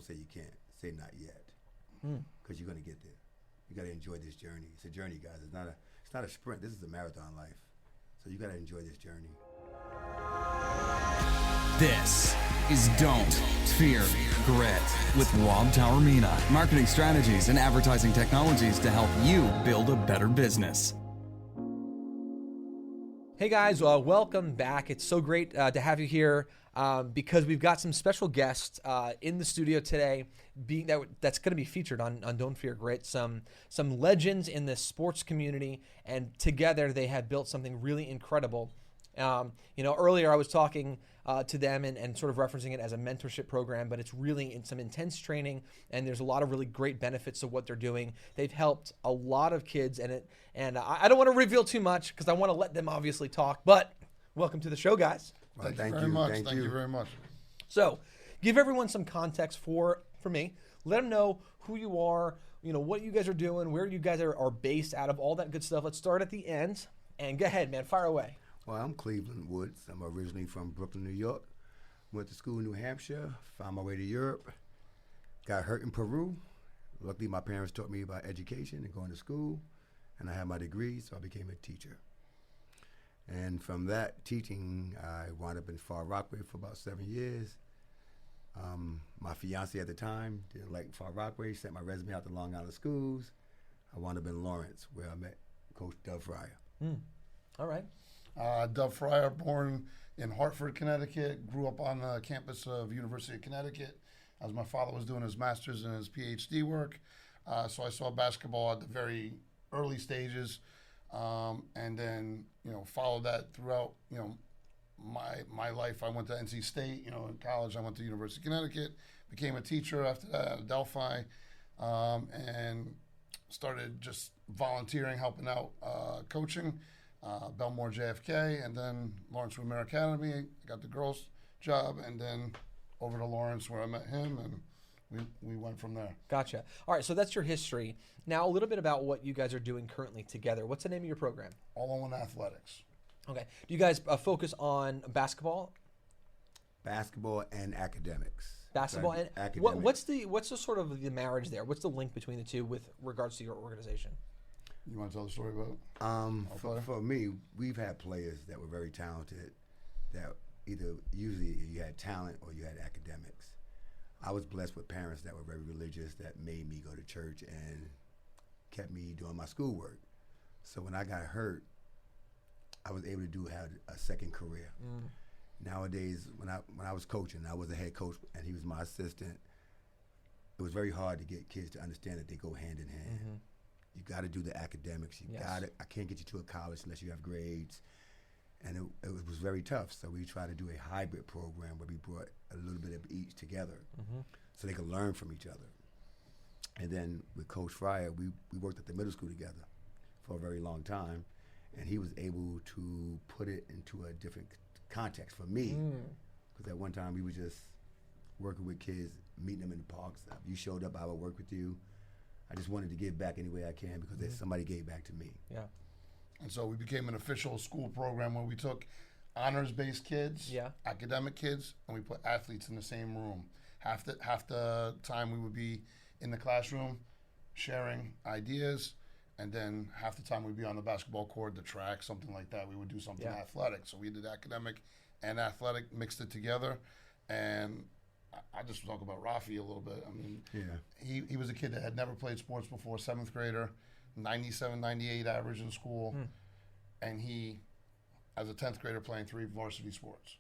don't say you can't. Say not yet, because you're gonna get there. You gotta enjoy this journey. It's a journey, guys. It's not a sprint. This is a marathon life. So you gotta enjoy this journey. This is Don't Fear Grit with Rob Taormina. Marketing strategies and advertising technologies to help you build a better business. Hey guys, welcome back. It's so great to have you here because we've got some special guests in the studio today that's going to be featured on Don't Fear Grit. Some legends in the sports community, and together they have built something really incredible. Earlier I was talking to them and sort of referencing it as a mentorship program, but it's really in some intense training, and there's a lot of really great benefits to what they're doing. They've helped a lot of kids, and I don't want to reveal too much because I want to let them obviously talk, but welcome to the show, guys. Well, Thank you very much. Thank you very much. So give everyone some context for me. Let them know who you are, what you guys are doing, where you guys are based out of, all that good stuff. Let's start at the end, and go ahead, man, fire away. Well, I'm Cleveland Woods. I'm originally from Brooklyn, New York. Went to school in New Hampshire, found my way to Europe, got hurt in Peru. Luckily, my parents taught me about education and going to school, and I had my degree, so I became a teacher. And from that teaching, I wound up in Far Rockaway for about 7 years. My fiance at the time didn't like Far Rockaway, sent my resume out to Long Island schools. I wound up in Lawrence, where I met Coach Doug Frier. All right. Doug Frier, born in Hartford, Connecticut, grew up on the campus of University of Connecticut as my father was doing his master's and his PhD work. So I saw basketball at the very early stages, and then followed that throughout my life. I went to NC State. In college I went to University of Connecticut, became a teacher after that at Delphi, and started just volunteering, helping out, coaching. Belmore JFK, and then Lawrence Woodmere Academy. Got the girls' job, and then over to Lawrence where I met him, and we went from there. Gotcha. All right, so that's your history. Now a little bit about what you guys are doing currently together. What's the name of your program? All in One Athletics. Okay. Do you guys focus on basketball? Basketball and academics. Basketball and academics. What's the sort of the marriage there? What's the link between the two with regards to your organization? You want to tell the story about? For me, we've had players that were very talented that usually you had talent or you had academics. I was blessed with parents that were very religious that made me go to church and kept me doing my schoolwork. So when I got hurt, I was able to have a second career. Nowadays, when I was coaching, I was a head coach and he was my assistant. It was very hard to get kids to understand that they go hand in hand. Mm-hmm. You got to do the academics. I can't get you to a college unless you have grades. And it was very tough. So we tried to do a hybrid program where we brought a little bit of each together so they could learn from each other. And then with Coach Frier, we worked at the middle school together for a very long time. And he was able to put it into a different context for me. Because at one time we were just working with kids, meeting them in the parks. If you showed up, I would work with you. I just wanted to give back any way I can because somebody gave back to me. Yeah. And so we became an official school program where we took honors-based kids, academic kids, and we put athletes in the same room. Half the time we would be in the classroom sharing ideas, and then half the time we'd be on the basketball court, the track, something like that. We would do something athletic. So we did academic and athletic, mixed it together, and I just talk about Rafi a little bit. I mean, he was a kid that had never played sports before, 7th grader, 97, 98 average in school, and he, as a 10th grader, playing 3 varsity sports.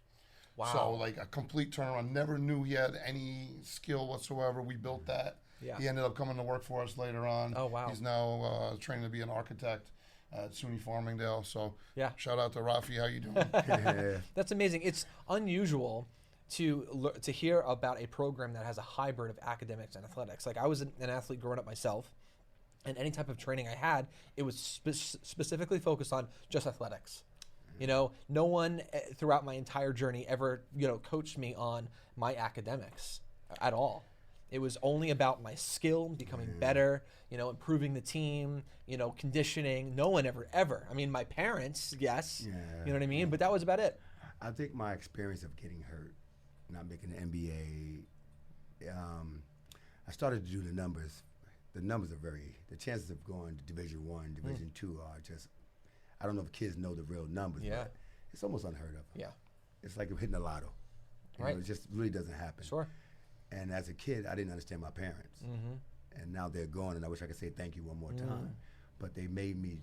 Wow. So, like, a complete turnaround. Never knew he had any skill whatsoever. We built that. Yeah. He ended up coming to work for us later on. Oh, wow. He's now training to be an architect at SUNY Farmingdale. So, Yeah. shout out to Rafi. How you doing? That's amazing. It's unusual to hear about a program that has a hybrid of academics and athletics. Like, I was an athlete growing up myself, and any type of training I had, it was specifically focused on just athletics. No one throughout my entire journey ever, coached me on my academics at all. It was only about my skill, becoming better, improving the team, conditioning. No one ever. I mean, my parents, yes, you know what I mean? But that was about it. I think my experience of getting hurt, not making the NBA, I started to do the numbers. The numbers are the chances of going to Division I, Division II are just, I don't know if kids know the real numbers, but it's almost unheard of. Yeah. It's like hitting the lotto. You know, it just really doesn't happen. Sure. And as a kid, I didn't understand my parents. And now they're gone, and I wish I could say thank you one more time. But they made me,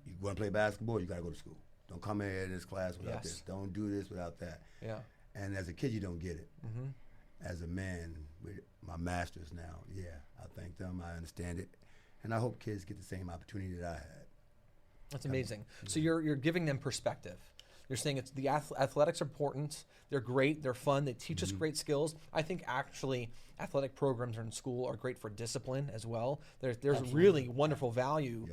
you want to play basketball, you got to go to school. Don't come here in this class without this. Don't do this without that. Yeah. And as a kid, you don't get it. As a man, with my masters now, I thank them. I understand it. And I hope kids get the same opportunity that I had. That's amazing. So you're giving them perspective. You're saying it's the athletics are important. They're great. They're fun. They teach us great skills. I think actually athletic programs in school are great for discipline as well. There's really wonderful values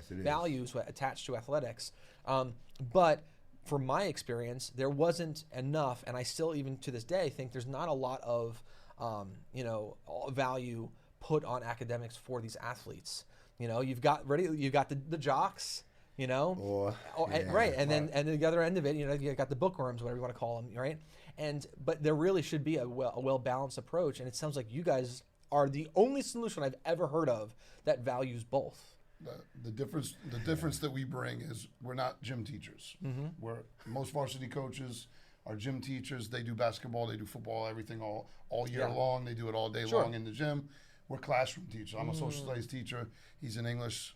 attached to athletics. But from my experience, there wasn't enough, and I still even to this day think there's not a lot of value put on academics for these athletes. You know, you've got the jocks. You know, right, and then the other end of it, you know, you got the bookworms, whatever you want to call them, right? But there really should be a well balanced approach, and it sounds like you guys are the only solution I've ever heard of that values both. The difference that we bring is we're not gym teachers. We're most varsity coaches are gym teachers. They do basketball, they do football, everything all year long. They do it all day long in the gym. We're classroom teachers. I'm a social studies teacher. He's an English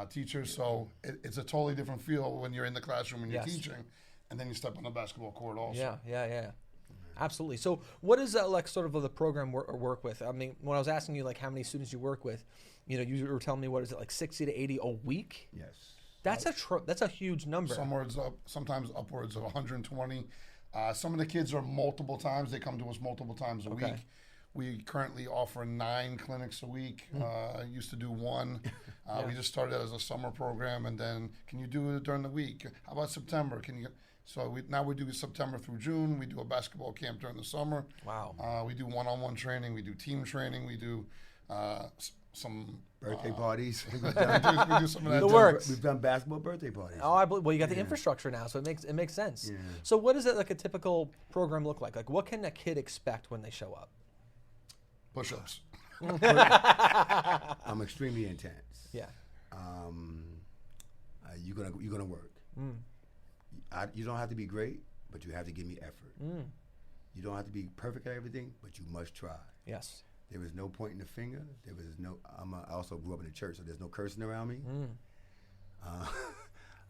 teacher, so it's a totally different feel when you're in the classroom and you're teaching, and then you step on the basketball court also. Yeah. Absolutely. So what is like sort of the program work with? I mean, when I was asking you like how many students you work with, you know, you were telling me, what is it, like 60 to 80 a week? Yes. That's a huge number. Sometimes upwards of 120. Some of the kids are multiple times. They come to us multiple times a week. We currently offer 9 clinics a week. Used to do 1. We just started as a summer program, and then can you do it during the week? How about September? Now we do September through June. We do a basketball camp during the summer. Wow. We do one-on-one training. We do team training. We do some birthday parties. we do some of that. The works. We've done basketball birthday parties. Oh, well, you got the infrastructure now, so it makes sense. Yeah. So what does it like a typical program look like? Like what can a kid expect when they show up? Push-ups. I'm extremely intense. Yeah. You're gonna work. You don't have to be great, but you have to give me effort. You don't have to be perfect at everything, but you must try. Yes. There was no pointing the finger. There was no. I also grew up in the church, so there's no cursing around me.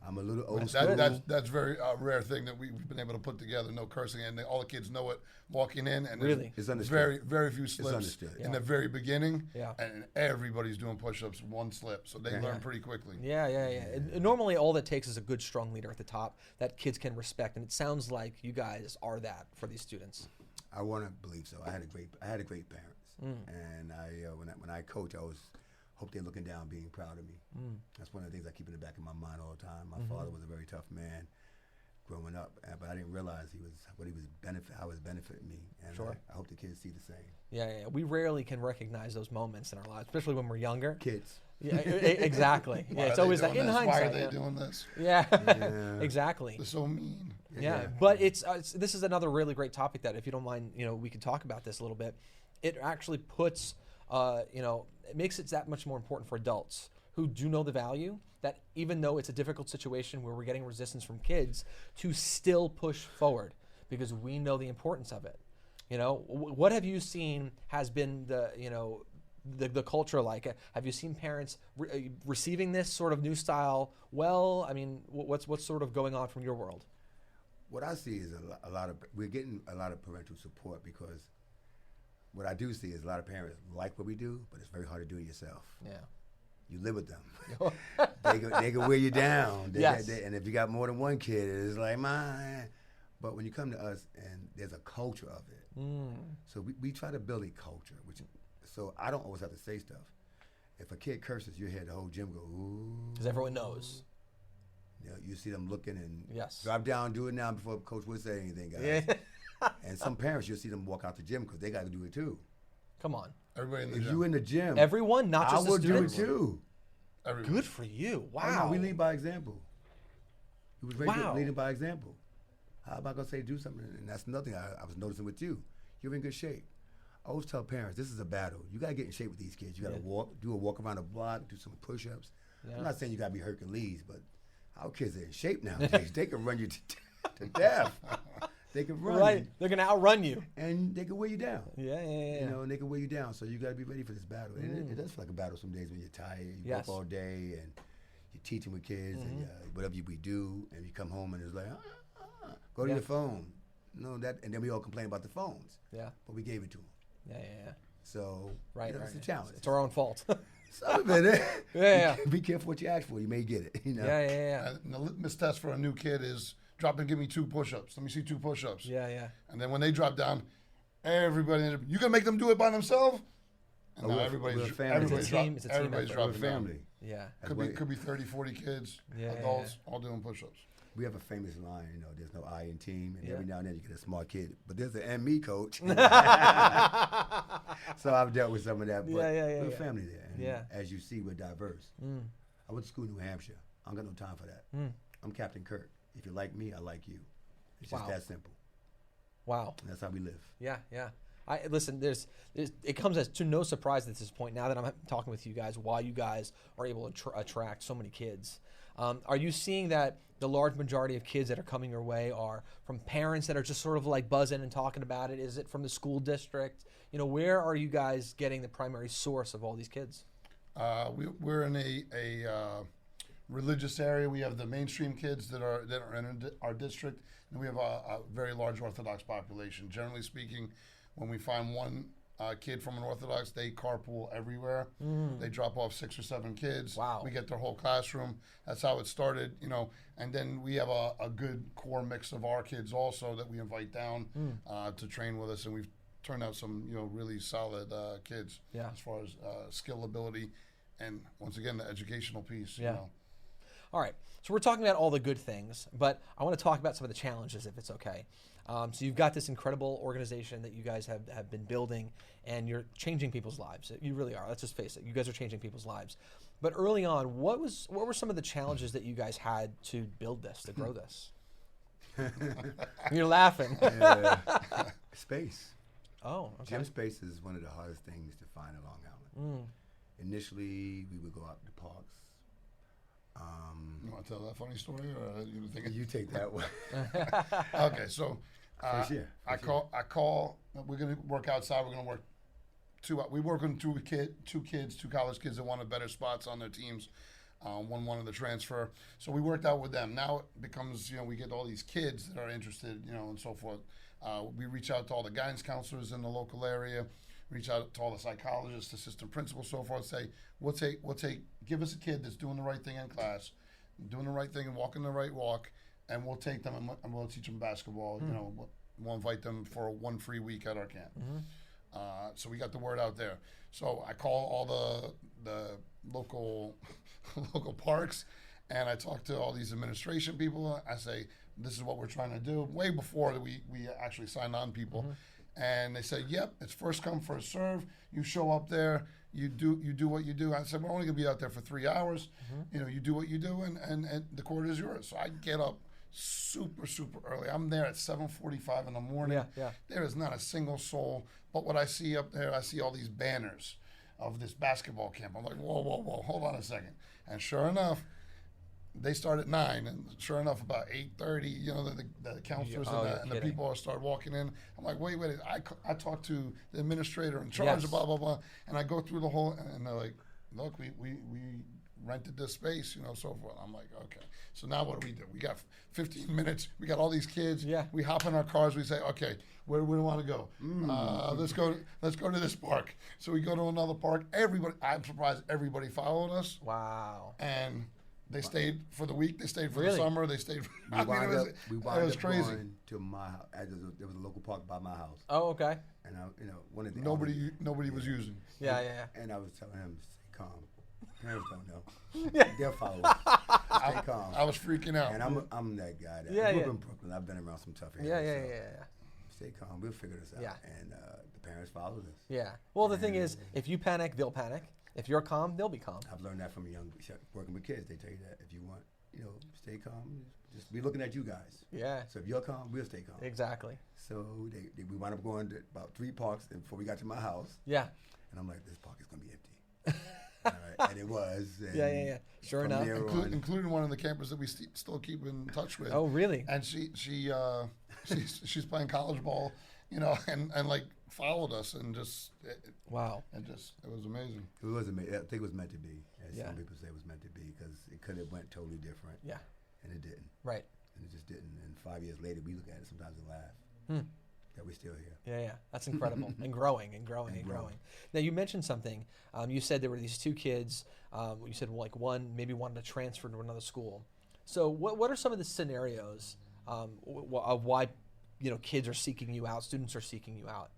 I'm a little old school. That's very rare thing that we've been able to put together. No cursing, and all the kids know it walking in. And really, it's understood. Very, very few slips it's understood. in the very beginning. Yeah. And everybody's doing push-ups, one slip, so they learn pretty quickly. Yeah. And normally, all that takes is a good, strong leader at the top that kids can respect, and it sounds like you guys are that for these students. I want to believe so. I had a great parents, and when I coach, I always hope they're looking down, being proud of me. That's one of the things I keep in the back of my mind all the time. My father was a very tough man growing up, but I didn't realize how it was benefiting me, and I hope the kids see the same. Yeah. We rarely can recognize those moments in our lives, especially when we're younger. Kids. Yeah, exactly. It's always like in hindsight. Why are they doing this? Yeah. Exactly. They're so mean. Yeah. But this is another really great topic that, if you don't mind, we can talk about this a little bit. It actually puts, it makes it that much more important for adults who do know the value, that even though it's a difficult situation where we're getting resistance from kids, to still push forward because we know the importance of it. What have you seen has been the culture like? Have you seen parents receiving this sort of new style well? I mean, what's sort of going on from your world? What I see is we're getting a lot of parental support, because what I do see is a lot of parents like what we do, but it's very hard to do it yourself. Yeah. You live with them. they can wear you down. And if you got more than one kid, it's like, man. But when you come to us, and there's a culture of it. So we try to build a culture, so I don't always have to say stuff. If a kid curses, you hear the whole gym go, ooh. Because everyone knows. You see them looking and yes. Drop down, do it now before coach would say anything, guys. Yeah. And some parents, you'll see them walk out the gym because they got to do it too. Come on. Everybody in the if gym. you in the gym. Everyone, not just the students. I would do it too. Everyone. Good for you. Wow. Oh, no, we lead by example. He was very good Wow. leading by example. How about I say do something? And that's nothing I was noticing with you. You're in good shape. I always tell parents, this is a battle. You got to get in shape with these kids. You got to do a walk around the block, do some push-ups. I'm not saying you got to be Hercules, but our kids are in shape nowadays. They can run you to death. They can run. Right. They're going to outrun you. And they can weigh you down. Yeah. You know, and they can weigh you down. So you got to be ready for this battle. And it does feel like a battle some days when you're tired. You work all day and you're teaching with kids and whatever we do. And you come home and it's like, go to your phone. No, that, and then we all complain about the phones. Yeah. But we gave it to them. Yeah. So, it's a challenge. It's our own fault. Some of it. Yeah. Be careful what you ask for. You may get it. You know? Yeah. And the litmus test for a new kid is drop and give me 2 push-ups. Let me see 2 push-ups. Yeah. And then when they drop down, everybody, you gonna make them do it by themselves? And now everybody's dropping We're family. Yeah. Could be 30, 40 kids, adults, all doing push-ups. We have a famous line, you know, there's no I in team, and every now and then you get a smart kid, but there's an and me coach. So I've dealt with some of that, but we're a family there. And as you see, we're diverse. I went to school in New Hampshire. I don't got no time for that. I'm Captain Kirk. If you like me, I like you. It's just that simple. Wow. And that's how we live. Yeah. Listen, it comes as to no surprise at this point, now that I'm talking with you guys, why you guys are able to attract so many kids. Are you seeing that the large majority of kids that are coming your way are from parents that are just sort of like buzzing and talking about it? Is it from the school district? You know, where are you guys getting the primary source of all these kids? We're in a religious area. We have the mainstream kids that are in our district, and we have a very large Orthodox population. Generally speaking, when we find one kid from an Orthodox, they carpool everywhere. They drop off 6 or 7 kids. Wow. We get their whole classroom. That's how it started, you know. And then we have a good core mix of our kids also that we invite down to train with us, and we've turned out some, you know, really solid kids as far as skill, ability, and once again the educational piece. You know. All right. So we're talking about all the good things, but I want to talk about some of the challenges, if it's okay. So you've got this incredible organization that you guys have been building, and you're changing people's lives. You really are. Let's just face it. You guys are changing people's lives. But early on, what were some of the challenges that you guys had to build this, to grow this? You're laughing. Space. Oh, okay. Gym space is one of the hardest things to find in Long Island. Initially, we would go out to parks. You want to tell that funny story, or you think you take that one? Okay, so I call. We're gonna work outside. We're gonna work we work on two college kids that wanted better spots on their teams. One wanted to transfer, so we worked out with them. Now it becomes, you know, we get all these kids that are interested, you know, and so forth. We reach out to all the guidance counselors in the local area. Reach out to all the psychologists, assistant principals, so forth. Say, give us a kid that's doing the right thing in class, doing the right thing and walking the right walk, and we'll take them and we'll teach them basketball. You know, we'll invite them for 1 free week at our camp. So we got the word out there. So I call all the local parks, and I talk to all these administration people. I say, this is what we're trying to do. Way before we actually signed on people. And they said, yep, it's first come, first serve. You show up there, you do what you do. I said, we're only gonna be out there for 3 hours. You know, you do what you do, and the court is yours. So I get up super early. I'm there at 7:45 in the morning. There is not a single soul. But what I see up there, I see all these banners of this basketball camp. I'm like, whoa, hold on a second. And sure enough, they start at 9, and sure enough, about 8:30, you know, the counselors and the people start walking in. I'm like, wait. I talked to the administrator in charge, blah, blah, blah. And I go through the whole, and they're like, look, we rented this space, you know, so forth. I'm like, okay. So now what do? We got 15 minutes. We got all these kids. We hop in our cars. We say, okay, where do we want to go? Let's go to this park. So we go to another park. I'm surprised everybody followed us. Wow. And they stayed for the week. They stayed for the summer. They stayed. We wound up crazy. Going to my house. There was a local park by my house. Oh, okay. And one of the nobody was using. Yeah. And I was telling him, stay calm. Parents don't know. They'll follow us. Stay calm. I was freaking out. And I'm that guy. I grew up in Brooklyn. I've been around some tough areas. Yeah. Stay calm. We'll figure this out. Yeah. And the parents followed us. Yeah. Well, the thing is, if you panic, they'll panic. If you're calm, they'll be calm. I've learned that from working with kids. They tell you that if you want, stay calm. Just be looking at you guys. Yeah. So if you're calm, we'll stay calm. Exactly. So we wound up going to about 3 parks before we got to my house. Yeah. And I'm like, this park is going to be empty. All right. And it was. And Yeah. Sure enough. Including one of the campers that we still keep in touch with. Oh, really? And she's playing college ball, and like followed us and just. Wow. And just, it was amazing. It was amazing. I think it was meant to be. As Yeah. some people say it was meant to be, because it could have went totally different. Yeah. And it didn't. Right. And it just didn't. And 5 years later, we look at it sometimes and laugh that we're still here. Yeah. That's incredible. and growing. Now, you mentioned something. You said there were these 2 kids. You said like one maybe wanted to transfer to another school. So what are some of the scenarios of why kids are seeking you out, students are seeking you out?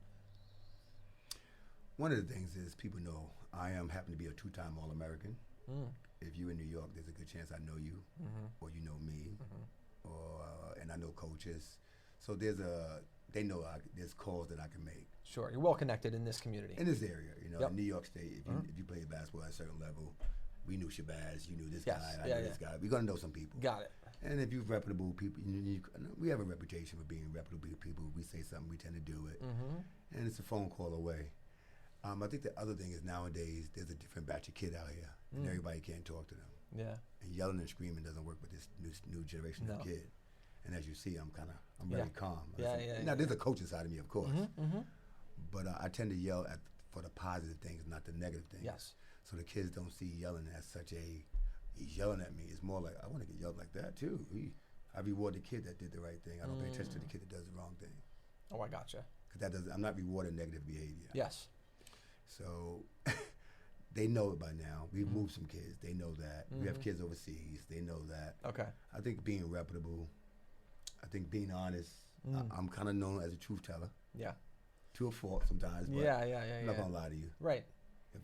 One of the things is people know I happen to be a 2-time All-American. If you're in New York, there's a good chance I know you, or you know me, and I know coaches. So they know there's calls that I can make. Sure, you're well connected in this community. In this area, Yep. in New York State, if you play basketball at a certain level, we knew Shabazz, you knew this Yes. guy, I knew this guy. We're gonna know some people. Got it. And if you're reputable people, we have a reputation for being reputable people. We say something, we tend to do it, and it's a phone call away. I think the other thing is nowadays there's a different batch of kid out here, and everybody can't talk to them. Yeah. And yelling and screaming doesn't work with this new generation of kid. And as you see, I'm very calm. Now there's a coaching side of me, of course, but I tend to yell for the positive things, not the negative things. Yes. So the kids don't see yelling as such he's yelling at me. It's more like, I want to get yelled like that too. I reward the kid that did the right thing. I don't pay attention to the kid that does the wrong thing. Oh, I gotcha. Because I'm not rewarding negative behavior. Yes. So they know it by now. We've moved some kids. They know that. We have kids overseas. They know that. Okay. I think being reputable, I think being honest. I'm kind of known as a truth teller. Yeah. To a fault sometimes. But I'm not going to lie to you. Right.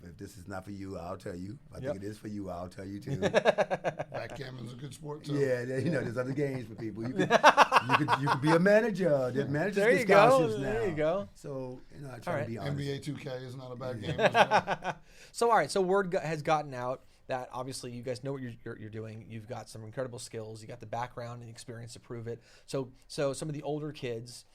If this is not for you, I'll tell you. If I think it is for you, I'll tell you too. Backgammon's a good sport too. Yeah, there's other games for people. You could be a manager. There's managers There get you go. scholarships now. There you go. So I try to be honest. NBA 2K is not a bad game as well. So all right, so word has gotten out that obviously you guys know what you're doing. You've got some incredible skills. You got the background and experience to prove it. So some of the older kids,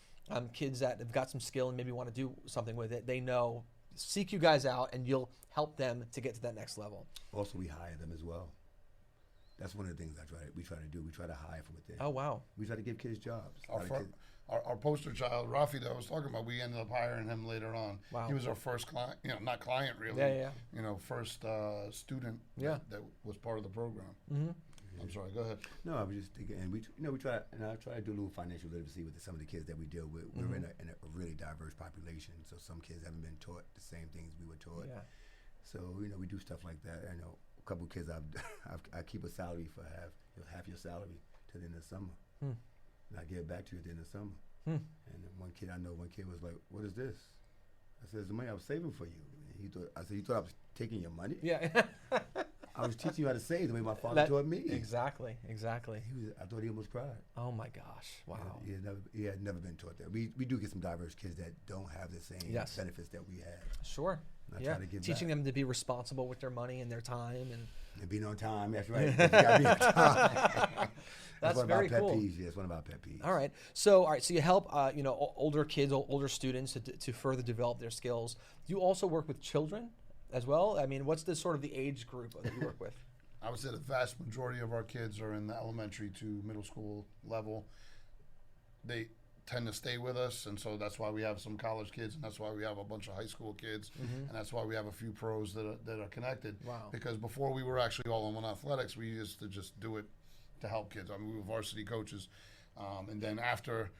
kids that have got some skill and maybe want to do something with it, they know. Seek you guys out, and you'll help them to get to that next level. Also, we hire them as well. That's one of the things we try to do. We try to hire from within. Oh, wow. We try to give kids jobs. Our poster child, Rafi, that I was talking about, we ended up hiring him later on. Wow. He was our first client, not client really. Yeah. First student that was part of the program. I'm sorry, go ahead. No, I was just thinking, and we try, and I try to do a little financial literacy with some of the kids that we deal with. We're in a really diverse population, so some kids haven't been taught the same things we were taught. Yeah. So we do stuff like that. I know a couple of kids I keep a salary for half your salary to the end of the summer, and I give it back to you at the end of the summer. And then one kid was like, "What is this?" I said, "It's the money I was saving for you." And "You thought I was taking your money?" Yeah. I was teaching you how to save the way my father taught me. Exactly. I thought he almost cried. Oh my gosh! Wow. He had never been taught that. We do get some diverse kids that don't have the same benefits that we have. Sure. I try to give teaching back. them to be responsible with their money and their time and being on time. That's right. You gotta be on time. That's one very of our pet cool. peeves. Yeah, it's one of our pet peeves. All right. So you help older kids, older students to further develop their skills. You also work with children as well. I mean, what's the sort of the age group that you work with? I would say the vast majority of our kids are in the elementary to middle school level. They tend to stay with us, and so that's why we have some college kids, and that's why we have a bunch of high school kids, and that's why we have a few pros that are connected. Wow. Because before we were actually all in one athletics, we used to just do it to help kids. I mean, we were varsity coaches, and then after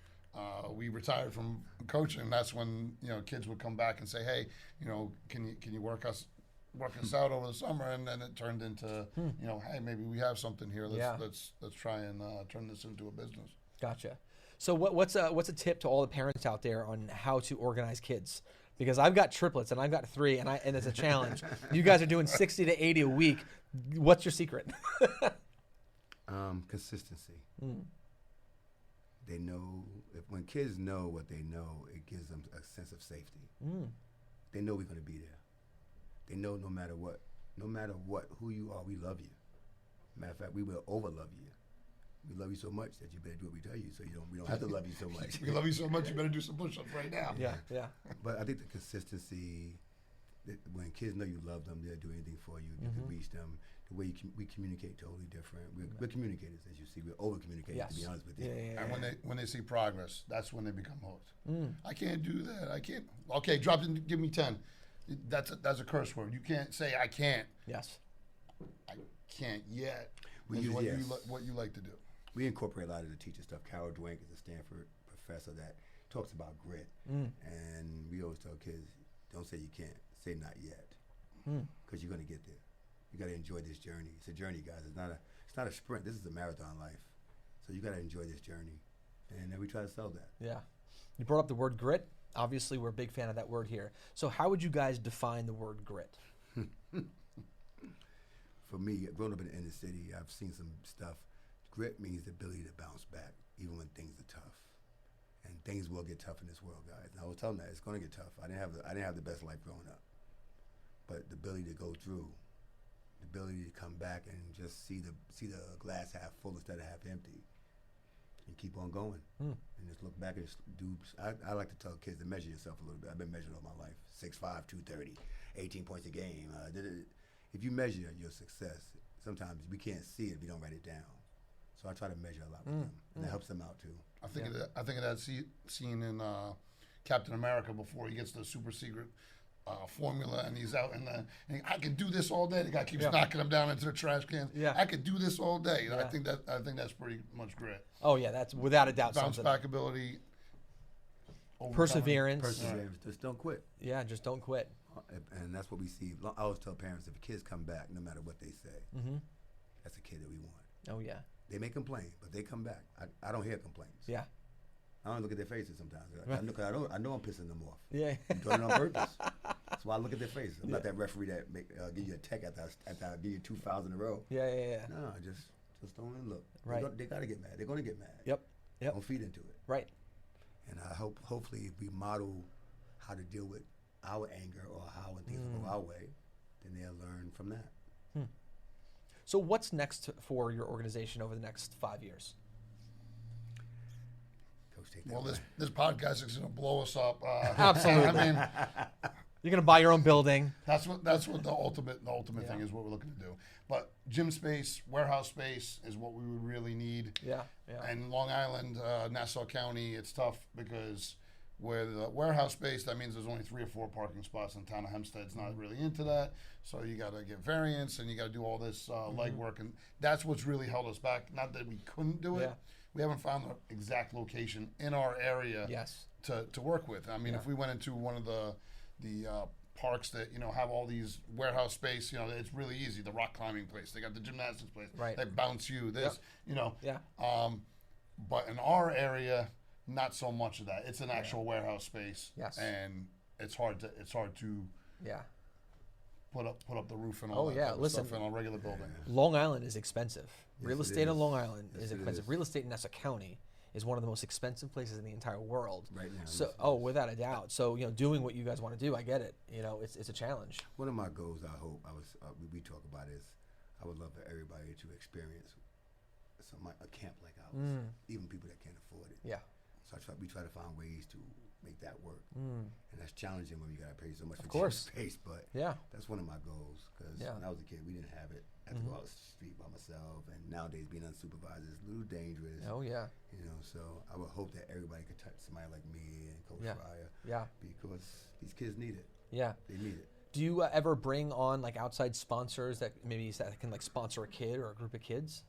we retired from coaching, that's when kids would come back and say, "Hey, can you work us out over the summer?" And then it turned into hey, maybe we have something here. Let's try and turn this into a business. Gotcha. So what's a tip to all the parents out there on how to organize kids? Because I've got triplets and I've got 3, and it's a challenge. You guys are doing 60 to 80 a week. What's your secret? Consistency. They know when kids know what they know, it gives them a sense of safety. They know we're going to be there. They know no matter what, who you are, we love you. Matter of fact, we will overlove you. We love you so much that you better do what we tell you, so we don't have to love you so much. We love you so much, you better do some push-ups right now. Yeah, yeah. But I think the consistency, that when kids know you love them, they'll do anything for you. You can reach them. The way we communicate totally different. We're communicators, as you see. We're over-communicating, to be honest with you. Yeah. And when they see progress, that's when they become hooked. I can't do that. I can't. Okay, drop it. Give me 10. That's a curse word. You can't say I can't. Yes. I can't yet. We Is use what you like to do. We incorporate a lot of the teacher stuff. Carol Dwank is a Stanford professor that talks about grit. And we always tell kids, don't say you can't. Say not yet. Because you're going to get there. You got to enjoy this journey. It's a journey, guys. It's not a sprint. This is a marathon life. So you got to enjoy this journey. And we try to sell that. Yeah. You brought up the word grit. Obviously, we're a big fan of that word here. So how would you guys define the word grit? For me, growing up in the inner city, I've seen some stuff. Grit means the ability to bounce back, even when things are tough. And things will get tough in this world, guys. And I was telling them that it's going to get tough. I didn't have the best life growing up, but the ability to go through, the ability to come back and just see the glass half full instead of half empty, and keep on going, and just look back and just do. I like to tell kids to measure yourself a little bit. I've been measured all my life: 6'5", 230, 18 points a game. If you measure your success, sometimes we can't see it if you don't write it down. So I try to measure a lot with them, and that helps them out too. I think of that scene in Captain America before he gets the super secret formula, and he's out and I could do this all day. The guy keeps knocking him down into the trash cans. Yeah. I could do this all day. Yeah. I think that's pretty much grit. Oh, yeah, that's without a doubt Bounce something. back ability. Perseverance. Perseverance. Just don't quit. Yeah, just don't quit. And that's what we see. I always tell parents, if kids come back, no matter what they say, that's a kid that we want. Oh, yeah. They may complain, but they come back. I don't hear complaints. Yeah. I don't look at their faces sometimes. I know I'm pissing them off. Yeah. I'm doing it on purpose. That's why I look at their faces. I'm not that referee that give you a tech after I give you 2 fouls in a row. Yeah. No, just don't even look. Right. They got to get mad. They're going to get mad. Yep. Don't feed into it. Right. And I hopefully if we model how to deal with our anger or how when things go our way, then they'll learn from that. So what's next for your organization over the next 5 years? Coach, take that Well, away. this podcast is going to blow us up. Absolutely. I mean, You're going to buy your own building. that's what the ultimate thing is what we're looking to do. But gym space, warehouse space is what we would really need. Yeah. And Long Island, Nassau County, it's tough because where the warehouse space, that means there's only 3 or 4 parking spots in town of Hempstead's not really into that. So you got to get variance and you got to do all this legwork. And that's what's really held us back. Not that we couldn't do it. Yeah. We haven't found the exact location in our area to work with. I mean, if we went into one of the parks that, have all these warehouse space, it's really easy. The rock climbing place, they got the gymnastics place. Right. They bounce you, this, Yeah. But in our area, not so much of that. It's an actual warehouse space. Yes. And it's hard to Yeah. put up the roof and all that type of Listen, stuff in a regular building. Long Island is expensive. Yes, Real it estate in is. Long Island Yes, is it expensive. is. Real estate in Nassau County is one of the most expensive places in the entire world. Right now, So, yes, it is. without a doubt. So, doing what you guys want to do, I get it. It's a challenge. One of my goals, I hope, we talk about is, I would love for everybody to experience a camp like ours, even people that can't afford it. Yeah. So we try to find ways to make that work, and that's challenging when you got to pay so much for course. space. But Yeah. that's one of my goals because when I was a kid, we didn't have it. I had to go out the street by myself, and nowadays being unsupervised is a little dangerous. Oh, yeah. So I would hope that everybody could touch somebody like me and Coach Frier, Yeah. because these kids need it. Yeah. They need it. Do you ever bring on outside sponsors that can sponsor a kid or a group of kids?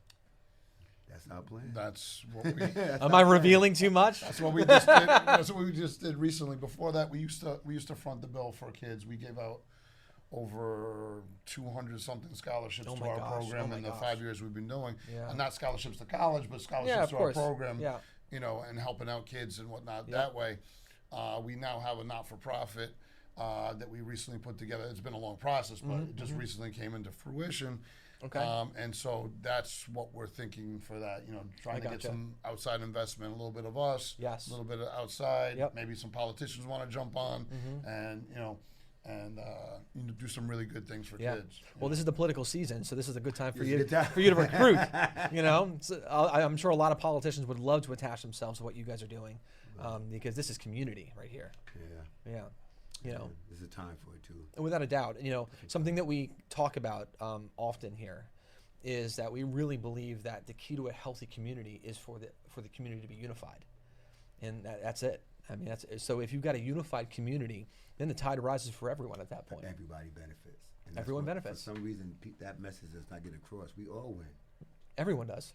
That's our plan. That's what we. Am I revealing too much? That's what we just did. That's what we just did recently. Before that, we used to front the bill for kids. We gave out over 200 something scholarships Oh to my our gosh. program Oh my in the gosh. 5 years we've been doing. Yeah. And not scholarships to college, but scholarships Yeah, of to course. our program. Yeah. And helping out kids and whatnot Yeah. that way. We now have a not-for-profit that we recently put together. It's been a long process, but it just recently came into fruition. Okay. And so that's what we're thinking for that, trying to get gotcha. some outside investment, a little bit of us, Yes. a little bit of outside, Yep. maybe some politicians want to jump on, and do some really good things for kids. Well, this is the political season, so this is a good time for you It's a good time. for you to recruit. You know, so I'm sure a lot of politicians would love to attach themselves to what you guys are doing, because this is community right here. Yeah. You know, there's a time for it too. and without a doubt, you know, something that we talk about often here is that we really believe that the key to a healthy community is for the community to be unified, and that's it. I mean, so if you've got a unified community, then the tide rises for everyone at that point. Everybody benefits. And that's Everyone what, benefits. For some reason, that message does not get across. We all win. Everyone does.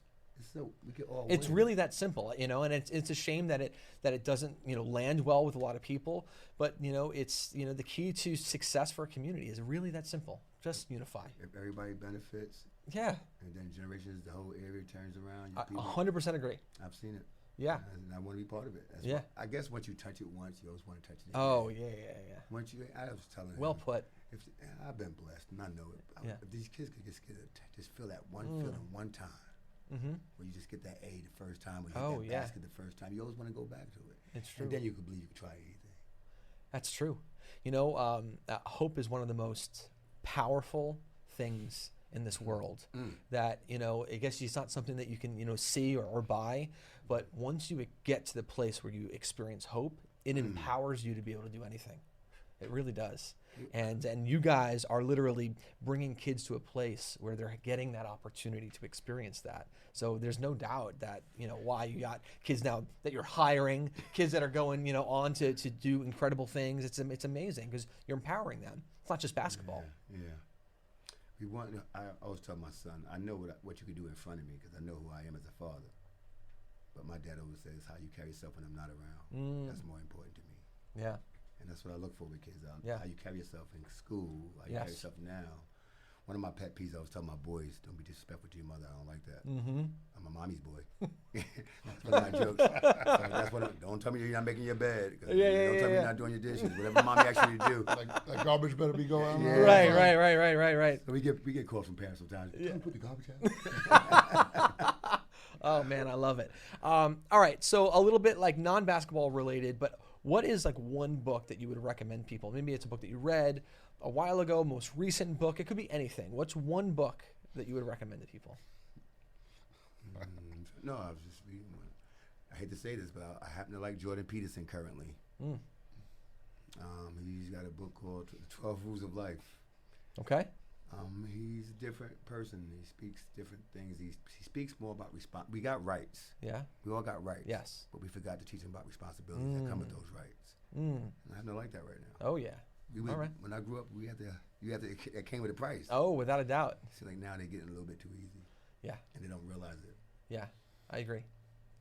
So we can all It's win. really that simple, you know, and it's a shame that it doesn't, you know, land well with a lot of people. But you know, it's, you know, the key to success for a community is really that simple. Just unify. If everybody benefits, Yeah, and then generations, the whole area turns around. I 100% agree. I've seen it. Yeah. And I want to be part of it. That's Yeah. I guess once you touch it once, you always want to touch it again. Oh yeah. Once you, I was telling Well him, put. If I've been blessed, and I know it. Yeah. If these kids could just feel that one feeling one time, where you just get that A the first time, or you Oh, hit that yeah. basket the first time, you always want to go back to it. It's true. And then you could believe you could try anything. That's true. You know, hope is one of the most powerful things in this world. That, you know, I guess it's not something that you can, you know, see or buy, but once you get to the place where you experience hope, it empowers you to be able to do anything. It really does. And you guys are literally bringing kids to a place where they're getting that opportunity to experience that. So there's no doubt that, you know, why you got kids now that you're hiring, kids that are going, you know, on to do incredible things. It's amazing because you're empowering them. It's not just basketball. Yeah. We want. I always tell my son, I know what you can do in front of me because I know who I am as a father. But my dad always says, how you carry yourself when I'm not around. That's more important to me. Yeah. And that's what I look for with kids. Yeah. How you carry yourself in school, how you carry yourself now. One of my pet peeves, I always tell my boys, don't be disrespectful to your mother. I don't like that. I'm a mommy's boy. That's one of my jokes. So that's what don't tell me you're not making your bed. Don't tell me you're not doing your dishes. Whatever mommy asks you to do. Like that garbage better be going on. Right. So we get calls from parents sometimes. Don't put the garbage out. Oh man, I love it. All right, so a little bit like non-basketball related, but what is like one book that you would recommend people? Maybe it's a book that you read a while ago, most recent book. It could be anything. What's one book that you would recommend to people? No, I was just reading one. I hate to say this, but I happen to like Jordan Peterson currently. He's got a book called 12 Rules of Life. Okay. He's a different person. He speaks different things. He speaks more about we got rights. Yeah. We all got rights. Yes. But we forgot to teach them about responsibilities that come with those rights. And I have no like that right now. Oh yeah. All right. When I grew up, it came with a price. Oh, without a doubt. So like now they're getting a little bit too easy. Yeah. And they don't realize it. Yeah, I agree.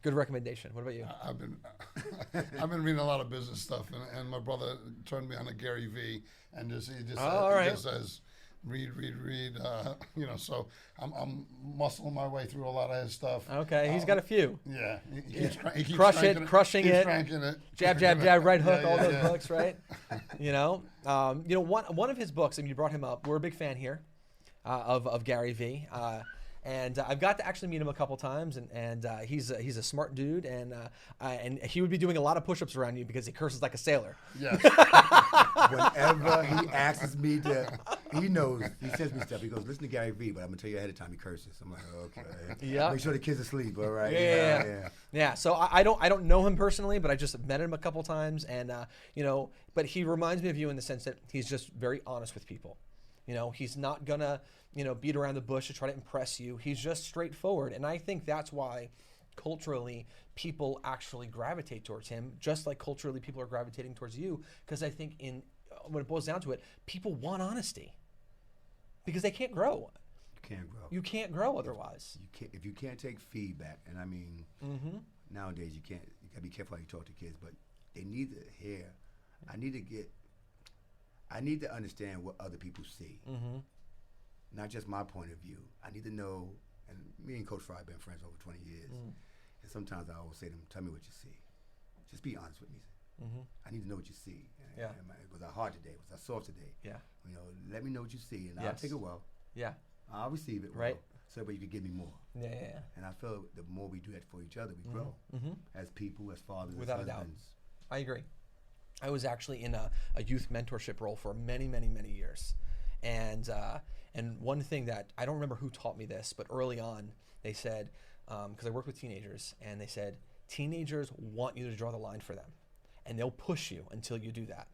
Good recommendation. What about you? I've been reading a lot of business stuff, and my brother turned me on to Gary Vee, and he just says, read. You know, so I'm muscling my way through a lot of his stuff. Okay, he's got a few. Yeah, he keeps crushing it, jab, right hook, all those yeah. books, right? You know, one of his books, and you brought him up. We're a big fan here of Gary Vee. And I've got to actually meet him a couple times, and he's a smart dude, and he would be doing a lot of push-ups around you because he curses like a sailor. Yes. Whenever he asks me he knows, he sends me stuff. He goes, listen to Gary Vee, but I'm going to tell you ahead of time he curses. I'm like, okay. Yeah. Make sure the kids are asleep, all right? Yeah. So I don't know him personally, but I just met him a couple times, and you know, but he reminds me of you in the sense that he's just very honest with people. You know, he's not gonna, you know, beat around the bush to try to impress you. He's just straightforward. And I think that's why culturally people actually gravitate towards him, just like culturally people are gravitating towards you. Because I think when it boils down to it, people want honesty because they can't grow. You can't grow. You can't grow otherwise. If you can't take feedback, and I mean, nowadays you gotta be careful how you talk to kids, but they need to hear. I need to understand what other people see, not just my point of view. I need to know, and me and Coach Frier have been friends over 20 years, and sometimes I always say to him, tell me what you see. Just be honest with me. I need to know what you see. Was I hard today? Was I soft today? Yeah. You know, let me know what you see, and I'll take it well. Yeah. I'll receive it well, right. so that you can give me more. Yeah. And I feel the more we do that for each other, we grow as people, as fathers, Without as a doubt. husbands. I agree. I was actually in a youth mentorship role for many, many, many years. And one thing that I don't remember who taught me this, but early on they said, because I worked with teenagers, and they said teenagers want you to draw the line for them, and they'll push you until you do that.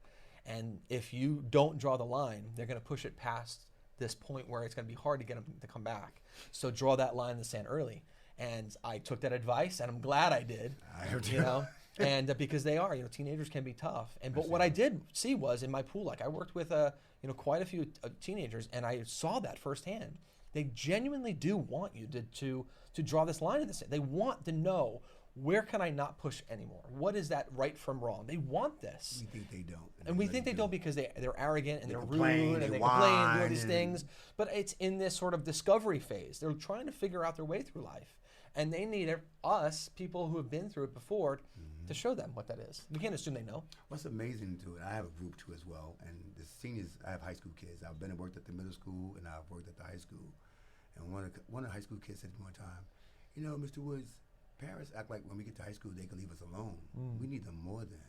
And if you don't draw the line, they're going to push it past this point where it's going to be hard to get them to come back. So draw that line in the sand early. And I took that advice, and I'm glad I did. I have to. You know, and because they are, teenagers can be tough. And but what I did see was in my pool, like I worked with quite a few teenagers, and I saw that firsthand. They genuinely do want you to draw this line in the sand. They want to know, where can I not push anymore? What is that right from wrong? They want this. We think they don't. And we think they don't because they're arrogant and they're complain, rude and they they complain and do all whine these things. But it's in this sort of discovery phase. They're trying to figure out their way through life. And they need us, people who have been through it before, to show them what that is. We can't assume they know. What's amazing to it, I have a group too as well, and the seniors, I have high school kids. I've been and worked at the middle school, and I've worked at the high school. And one of the high school kids said to me one time, Mr. Woods, parents act like when we get to high school, they can leave us alone. We need them more than.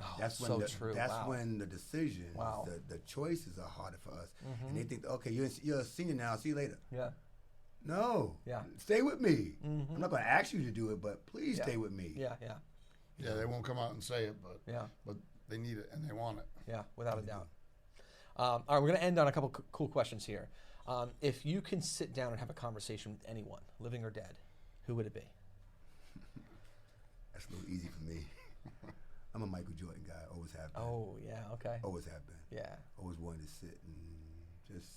Oh, That's when so the, true. That's Wow. when the decisions, Wow. the choices are harder for us. And they think, okay, you're a senior now, see you later. Yeah. No. Yeah. Stay with me. I'm not going to ask you to do it, but please Yeah. stay with me. Yeah, yeah, Yeah, they won't come out and say it, but yeah, they need it and they want it. yeah, without a doubt. All right, we're going to end on a couple cool questions here. If you can sit down and have a conversation with anyone, living or dead, who would it be? That's a little easy for me. I'm a Michael Jordan guy, always have been. Oh, yeah, okay. Always have been. Yeah. Always wanted to sit and just,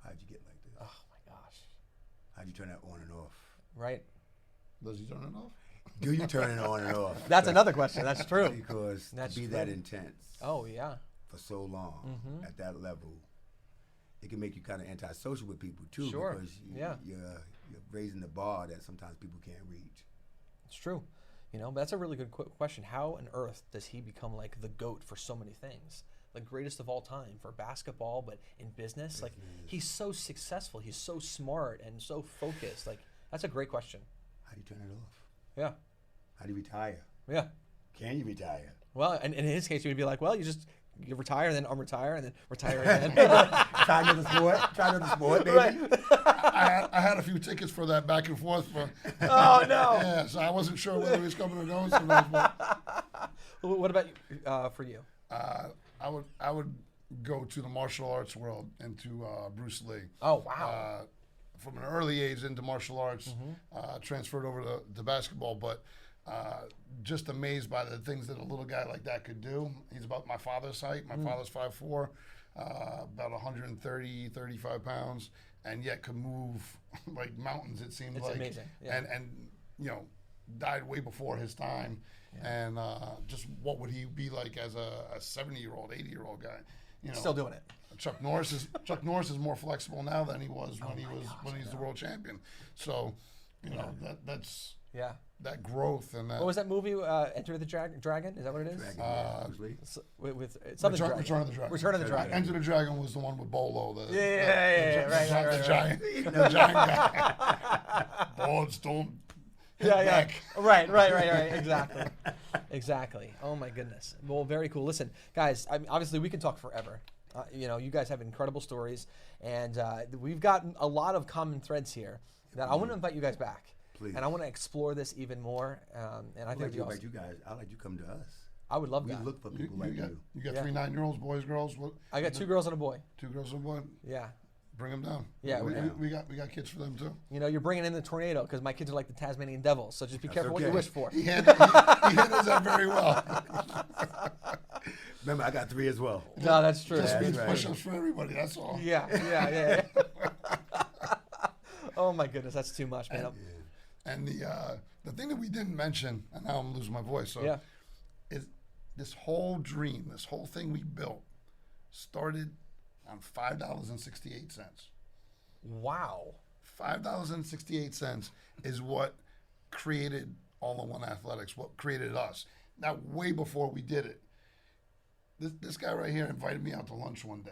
how'd you get like this? Oh, my gosh. How'd you turn that on and off? Right. Does he turn it off? Do you turn it on and off? That's another question. That's true. Because That's to be true. that intense Oh, yeah. for so long at that level, it can make you kind of antisocial with people too. Sure. Because Yeah. you're raising the bar that sometimes people can't reach. It's true. But that's a really good question. How on earth does he become like the GOAT for so many things? The greatest of all time for basketball, but in business, like he's so successful. He's so smart and so focused. Like that's a great question. How do you turn it off? Yeah. How do you retire? Yeah. Can you retire? Well, and in his case, you'd be like, well, you retire and then unretire and then retire again. Try another sport. Try another sport, baby. Right. I had a few tickets for that back and forth. But, Oh, no. Yeah, so I wasn't sure whether he was coming or going. So but, What about for you? I would go to the martial arts world and to Bruce Lee. Oh, wow. From an early age into martial arts, transferred over to basketball, but just amazed by the things that a little guy like that could do. He's about my father's height. My father's 5'4", about 130, 35 pounds, and yet could move like mountains, it seemed It's like. amazing, yeah. And died way before his time. Yeah. And just what would he be like as a 70-year-old, 80-year-old guy? Still doing it. Chuck Norris is more flexible now than he was when he's the world champion. So, that's Yeah. that growth and that. What was that movie? Enter the Dragon? Is that what it is? With something Return of the Dragon. Return of the Dragon. Enter the Dragon was the one with Bolo. Right. The giant, the giant guy. Boards don't hit back. Right. Exactly. Oh my goodness. Well, very cool. Listen, guys. Obviously, we can talk forever. You guys have incredible stories, and we've got a lot of common threads here. That I want to invite you guys back. Please. And I want to explore this even more. And I think I'd like you guys. I'd like you to come to us. I would love We that. look for people like you. You got 3 9-year-olds, boys, girls. What? I got 2 girls and a boy. 2 girls and a boy. Yeah. Bring them down. Yeah, we got kids for them too. You're bringing in the tornado because my kids are like the Tasmanian devils. So just be careful what you okay. wish for. He handles that very well. Remember, I got 3 as well. No, that's true. Just Yeah, means that's right. push-ups for everybody. That's all. Yeah. Oh my goodness, that's too much, man. And the thing that we didn't mention, and now I'm losing my voice. So, is this whole dream, this whole thing we built, started on $5.68. Wow. $5.68 is what created All in One Athletics, what created us. Now, way before we did it, this guy right here invited me out to lunch one day.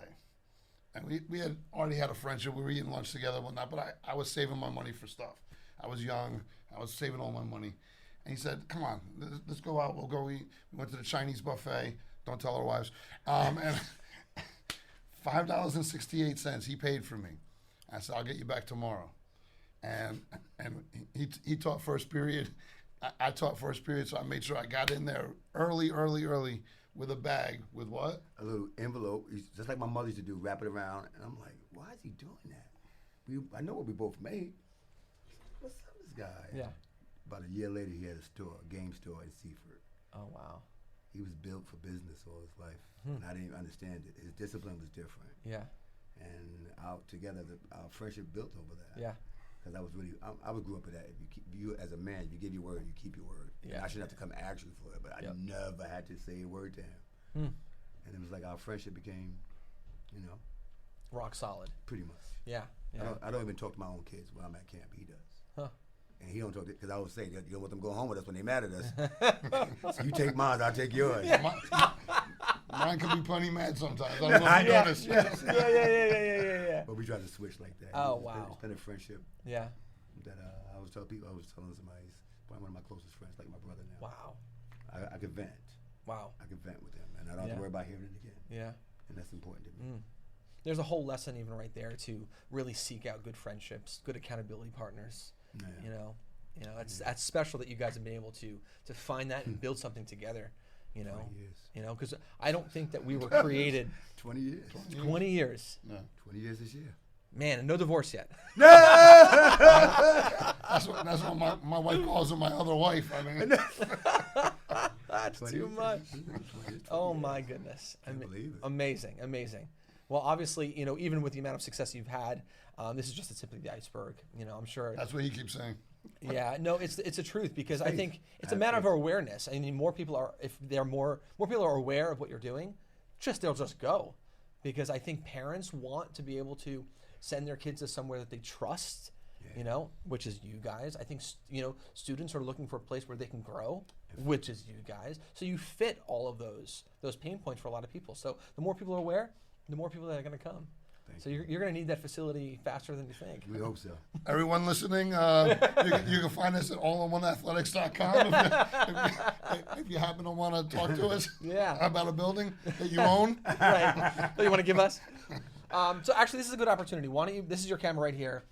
And we had already had a friendship. We were eating lunch together and whatnot, but I was saving my money for stuff. I was young. I was saving all my money. And he said, come on, let's go out. We'll go eat. We went to the Chinese buffet. Don't tell our wives. $5.68 he paid for me. I said, I'll get you back tomorrow. And he taught first period. I taught first period, so I made sure I got in there early with a bag with what? A little envelope, just like my mother used to do, wrap it around. And I'm like, why is he doing that? I know what we both made. What's up with this guy? Yeah. About a year later, he had a game store in Seaford. Oh, wow. He was built for business all his life, and I didn't even understand it. His discipline was different. Yeah. And our friendship built over that. Yeah. Because I grew up with that. You as a man, you give your word, you keep your word. Yeah. And I shouldn't have to come ask you for it, but I never had to say a word to him. And it was like our friendship became, rock solid. pretty much. Yeah. I don't even talk to my own kids when I'm at camp. He does. Huh. And he don't talk because I always say, you don't want them to go home with us when they mad at us. So you take mine, I'll take yours. Mine can be plenty mad sometimes. I don't know if you notice. Yeah. But we try to switch like that. Oh, It's wow. been a friendship Yeah. that I was telling somebody, he's probably one of my closest friends, like my brother now. Wow. I could vent. Wow. I could vent with him, and I don't have to worry about hearing it again. Yeah. And that's important to me. There's a whole lesson even right there to really seek out good friendships, good accountability partners. Yeah. That's special that you guys have been able to find that and build something together. 20 years. Because I don't think that we were created 20 years. 20 years. No. 20 years this year. Man, and no divorce yet. That's what my wife calls her my other wife. I mean, That's too much. 20 Oh years. my goodness. Can't believe it. Amazing. Well, obviously, even with the amount of success you've had, this is just the tip of the iceberg. I'm sure. that's what he keeps saying. Yeah, no, it's the truth because I Faith. think it's a matter of awareness. I mean, more people are aware of what you're doing, they'll just go, because I think parents want to be able to send their kids to somewhere that they trust, which is you guys. I think students are looking for a place where they can grow, which is you guys. So you fit all of those pain points for a lot of people. So the more people are aware, the more people that are going to come. So you're going to need that facility faster than you think. We hope so. Everyone listening, you can find us at allinOneathletics.com if you happen to want to talk to us about a building that you own. Right. That you want to give us? So actually, this is a good opportunity. Why don't you? This is your camera right here.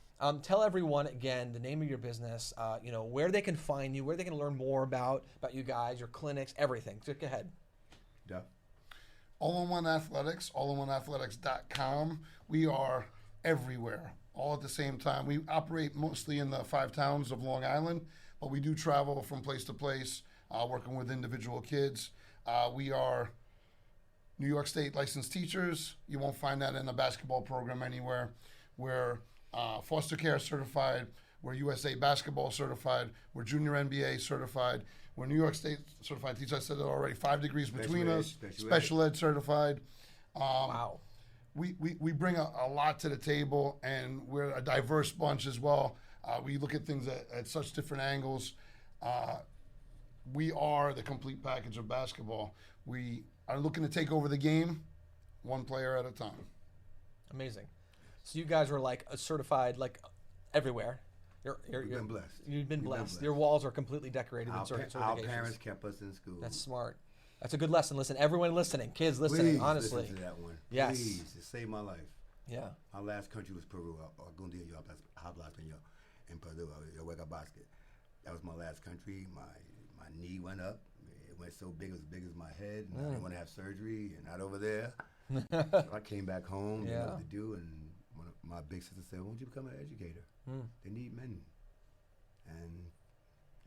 Tell everyone again the name of your business. Where they can find you, where they can learn more about you guys, your clinics, everything. So go ahead. Yeah. All-in-One Athletics, allinOneathletics.com. We are everywhere, all at the same time. We operate mostly in the 5 towns of Long Island, but we do travel from place to place, working with individual kids. We are New York State licensed teachers. You won't find that in a basketball program anywhere. We're foster care certified. We're USA basketball certified. We're junior NBA certified. We're New York State certified teachers. I said it already. 5 degrees between us. Special ed certified. Wow. We bring a lot to the table, and we're a diverse bunch as well. We look at things at such different angles. We are the complete package of basketball. We are looking to take over the game one player at a time. Amazing. So you guys are like a certified, like everywhere. We've been blessed. You've been blessed. Your walls are completely decorated with certifications. Our parents kept us in school. That's smart. That's a good lesson. Listen, everyone listening, kids listening, Please honestly. listen to that one. Yes. Please, it saved my life. Yeah. Our last country was Peru. Algún día yo hablar español in Peru. Yo juego basket. That was my last country. My knee went up. It went so big, it was as big as my head. And I didn't want to have surgery, and not over there. So I came back home, didn't know what to do, and one of my big sisters said, "Why don't you become an educator? They need men." And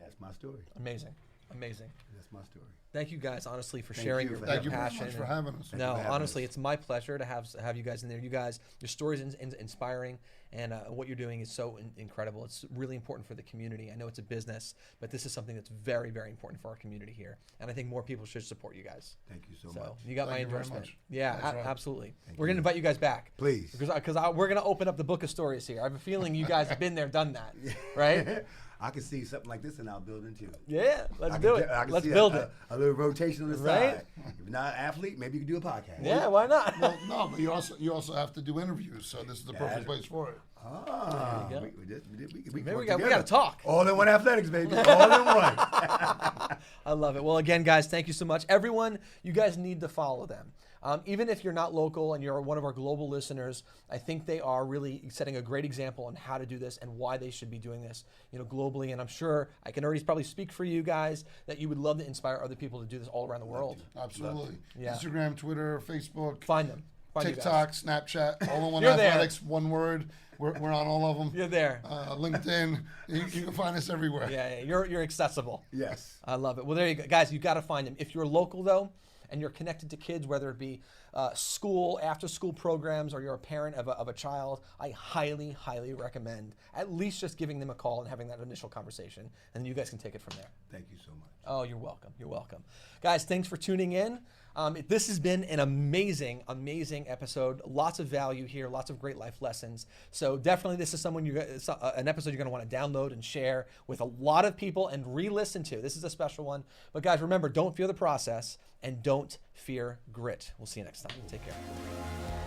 that's my story. Amazing. That's my story. Thank you guys, honestly, for Thank sharing you your for Thank you very passion. much for having us. No, having honestly, us. it's my pleasure to have you guys in there. You guys, your story is inspiring, and what you're doing is so incredible. It's really important for the community. I know it's a business, but this is something that's very, very important for our community here, and I think more people should support you guys. Thank you so So much. you got Thank my you very endorsement. much. Yeah, That's right. absolutely. Thank We're going to you. invite you guys back. Please. Because we're going to open up the book of stories here. I have a feeling you guys have been there, done that, right? I can see something like this in our building too. Yeah, let's I do can it. I can Let's see build it. A little rotation on the Right? side. If you're not an athlete, maybe you can do a podcast. Yeah, why not? Well, no, but you also have to do interviews, so this is the perfect place for it. Ah, There you go. we Maybe work we got together. to talk. All-in-one athletics, baby. All-in-one. I love it. Well, again, guys, thank you so much. Everyone, you guys need to follow them. Even if you're not local and you're one of our global listeners, I think they are really setting a great example on how to do this and why they should be doing this, globally. And I'm sure I can already probably speak for you guys that you would love to inspire other people to do this all around the world. Absolutely. Yeah. Instagram, Twitter, Facebook. Find them. TikTok, Snapchat, all in one. You're athletics, one word. We're on all of them. You're there. LinkedIn. You can find us everywhere. Yeah, you're accessible. Yes. I love it. Well, there you go. Guys, you got to find them. If you're local, though, and you're connected to kids, whether it be school, after-school programs, or you're a parent of a child, I highly, highly recommend at least just giving them a call and having that initial conversation, and then you guys can take it from there. Thank you so much. Oh, you're welcome. You're welcome. Guys, thanks for tuning in. This has been an amazing, amazing episode. Lots of value here, lots of great life lessons. So definitely this is an episode you're going to want to download and share with a lot of people and re-listen to. This is a special one. But guys, remember, don't fear the process and don't fear grit. We'll see you next time. Take care.